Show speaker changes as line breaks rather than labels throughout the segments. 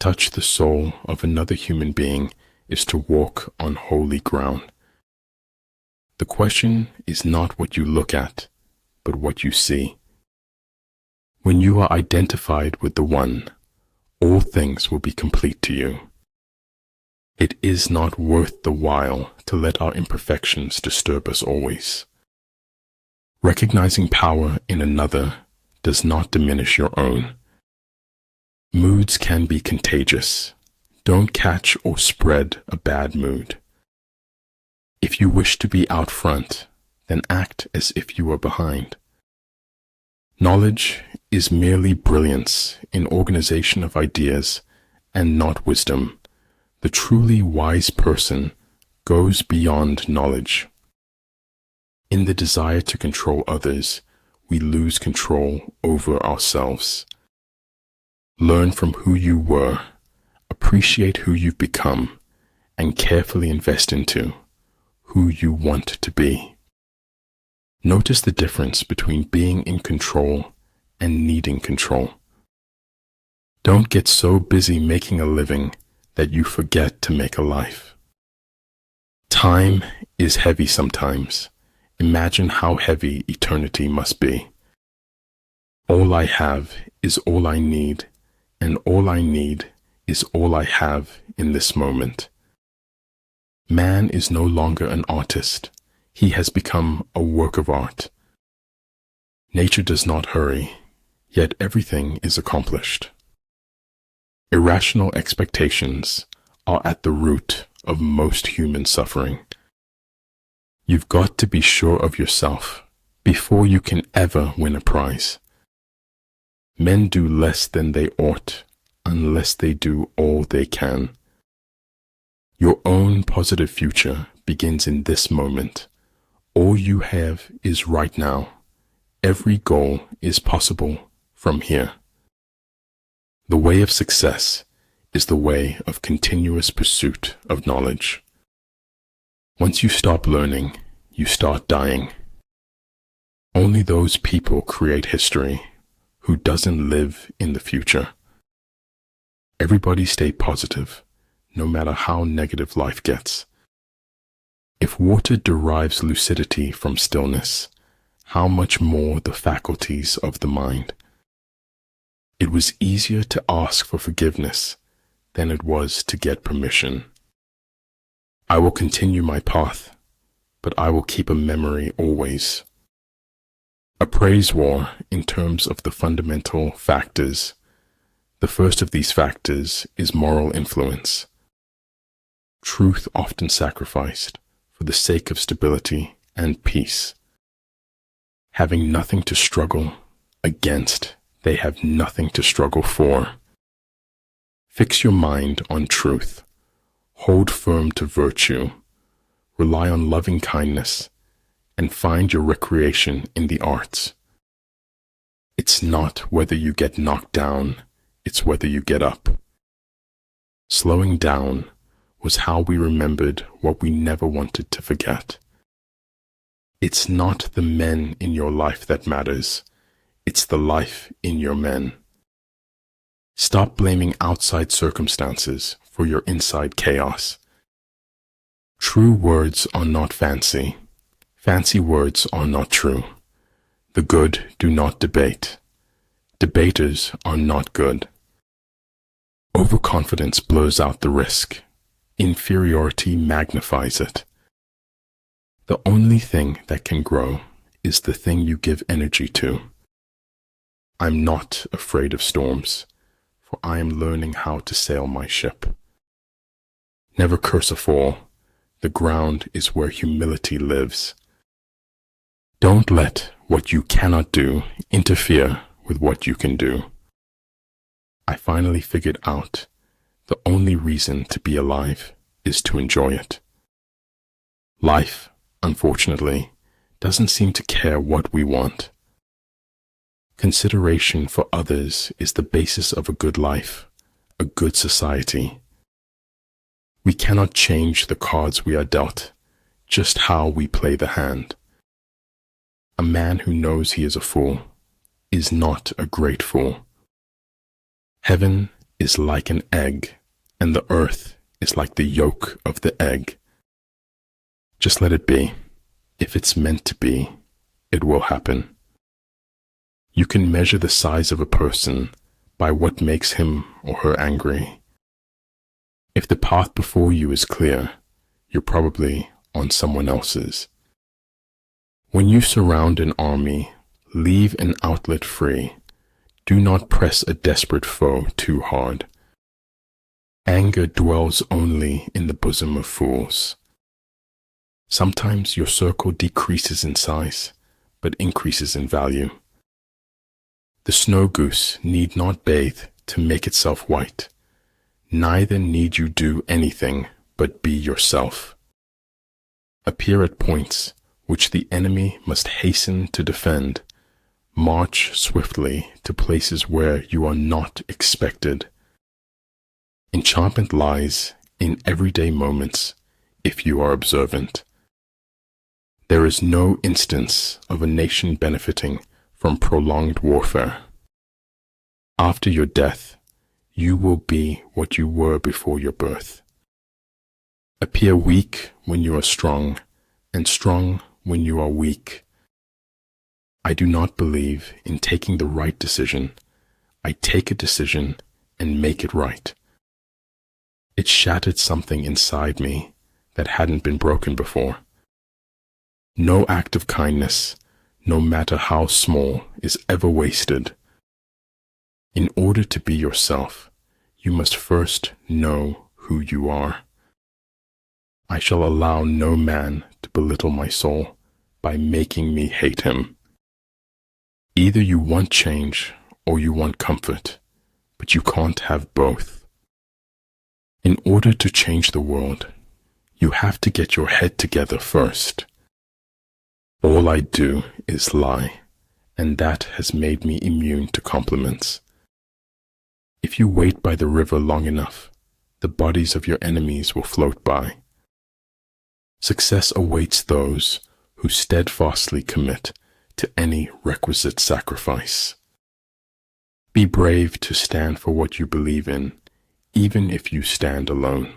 touch the soul of another human being is to walk on holy ground. The question is not what you look at, but what you see. When you are identified with the One, all things will be complete to you. It is not worth the while to let our imperfections disturb us always. Recognizing power in another does not diminish your own. Moods can be contagious. Don't catch or spread a bad mood. If you wish to be out front, then act as if you were behind. Knowledge is merely brilliance in organization of ideas and not wisdom. The truly wise person goes beyond knowledge. In the desire to control others, we lose control over ourselves. Learn from who you were, appreciate who you've become, and carefully invest into who you want to be. Notice the difference between being in control and needing control. Don't get so busy making a living that you forget to make a life. Time is heavy sometimes. Imagine how heavy eternity must be. All I have is all I need, and all I need is all I have in this moment. Man is no longer an artist. He has become a work of art. Nature does not hurry, yet everything is accomplished. Irrational expectations are at the root of most human suffering. You've got to be sure of yourself before you can ever win a prize. Men do less than they ought unless they do all they can. Your own positive future begins in this moment. All you have is right now. Every goal is possible from here. The way of success is the way of continuous pursuit of knowledge. Once you stop learning, you start dying. Only those people create history who doesn't live in the future. Everybody stay positive, no matter how negative life gets. If water derives lucidity from stillness, how much more the faculties of the mind? It was easier to ask for forgiveness than it was to get permission. I will continue my path, but I will keep a memory always. A praise war in terms of the fundamental factors. The first of these factors is moral influence. Truth often sacrificed for the sake of stability and peace. Having nothing to struggle against, they have nothing to struggle for. Fix your mind on truth. Hold firm to virtue. Rely on loving kindness, and find your recreation in the arts. It's not whether you get knocked down, it's whether you get up. Slowing down was how we remembered what we never wanted to forget. It's not the men in your life that matters, it's the life in your men. Stop blaming outside circumstances for your inside chaos. True words are not fancy. Fancy words are not true. The good do not debate. Debaters are not good. Overconfidence blurs out the risk. Inferiority magnifies it. The only thing that can grow is the thing you give energy to. I'm not afraid of storms, for I am learning how to sail my ship. Never curse a fall. The ground is where humility lives. Don't let what you cannot do interfere with what you can do. I finally figured out the only reason to be alive is to enjoy it. Life, unfortunately, doesn't seem to care what we want. Consideration for others is the basis of a good life, a good society. We cannot change the cards we are dealt, just how we play the hand. A man who knows he is a fool is not a great fool. Heaven is like an egg, and the earth is like the yolk of the egg. Just let it be. If it's meant to be, it will happen. You can measure the size of a person by what makes him or her angry. If the path before you is clear, you're probably on someone else's. When you surround an army, leave an outlet free. Do not press a desperate foe too hard. Anger dwells only in the bosom of fools. Sometimes your circle decreases in size, but increases in value. The snow goose need not bathe to make itself white. Neither need you do anything but be yourself. Appear at points which the enemy must hasten to defend. March swiftly to places where you are not expected. Enchantment lies in everyday moments if you are observant. There is no instance of a nation benefiting from prolonged warfare. After your death, you will be what you were before your birth. Appear weak when you are strong, and strong when you are weak. I do not believe in taking the right decision. I take a decision and make it right. It shattered something inside me that hadn't been broken before. No act of kindness, no matter how small, is ever wasted. In order to be yourself, you must first know who you are. I shall allow no man to belittle my soul by making me hate him. Either you want change or you want comfort, but you can't have both. In order to change the world, you have to get your head together first. All I do is lie, and that has made me immune to compliments. If you wait by the river long enough, the bodies of your enemies will float by. Success awaits those who steadfastly commit to any requisite sacrifice. Be brave to stand for what you believe in, even if you stand alone.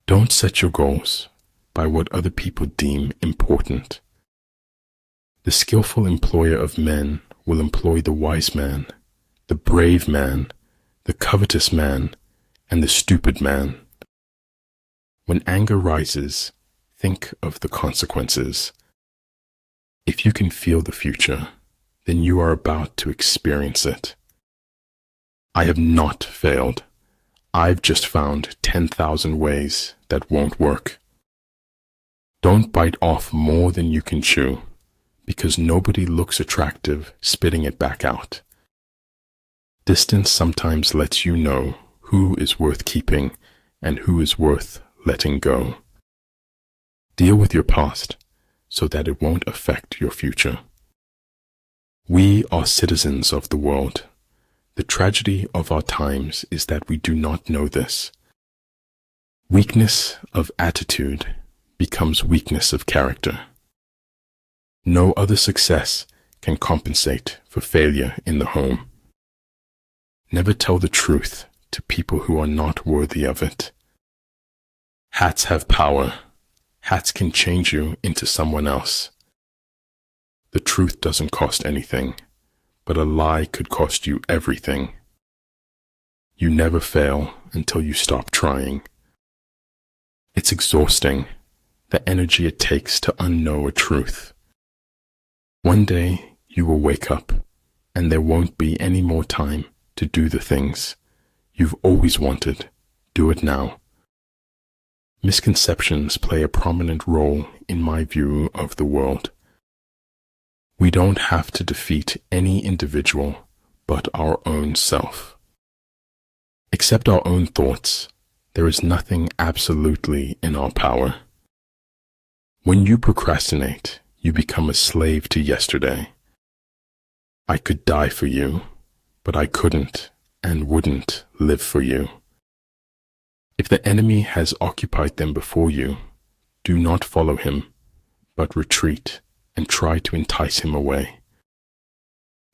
Don't set your goals by what other people deem important. The skillful employer of men will employ the wise man, the brave man, the covetous man, and the stupid man. When anger rises, think of the consequences. If you can feel the future, then you are about to experience it. I have not failed. I've just found 10,000 ways that won't work. Don't bite off more than you can chew, because nobody looks attractive spitting it back out. Distance sometimes lets you know who is worth keeping and who is worth letting go. Deal with your past so that it won't affect your future. We are citizens of the world. The tragedy of our times is that we do not know this. Weakness of attitude becomes weakness of character. No other success can compensate for failure in the home. Never tell the truth to people who are not worthy of it. Hats have power. Hats can change you into someone else. The truth doesn't cost anything, but a lie could cost you everything. You never fail until you stop trying. It's exhausting, the energy it takes to unknow a truth. One day you will wake up, and there won't be any more time to do the things you've always wanted. Do it now. Misconceptions play a prominent role in my view of the world. We don't have to defeat any individual but our own self. Except our own thoughts, there is nothing absolutely in our power. When you procrastinate, you become a slave to yesterday. I could die for you, but I couldn't and wouldn't live for you. If the enemy has occupied them before you, do not follow him, but retreat and try to entice him away.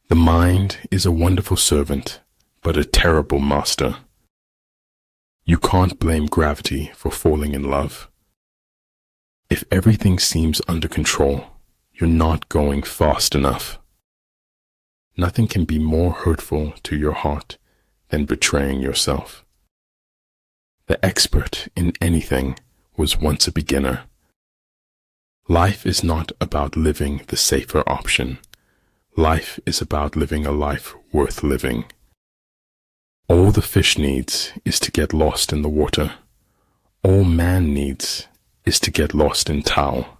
The mind is a wonderful servant, but a terrible master. You can't blame gravity for falling in love. If everything seems under control, you're not going fast enough. Nothing can be more hurtful to your heart than betraying yourself. The expert in anything was once a beginner. Life is not about living the safer option. Life is about living a life worth living. All the fish needs is to get lost in the water. All man needs is to get lost in Tao.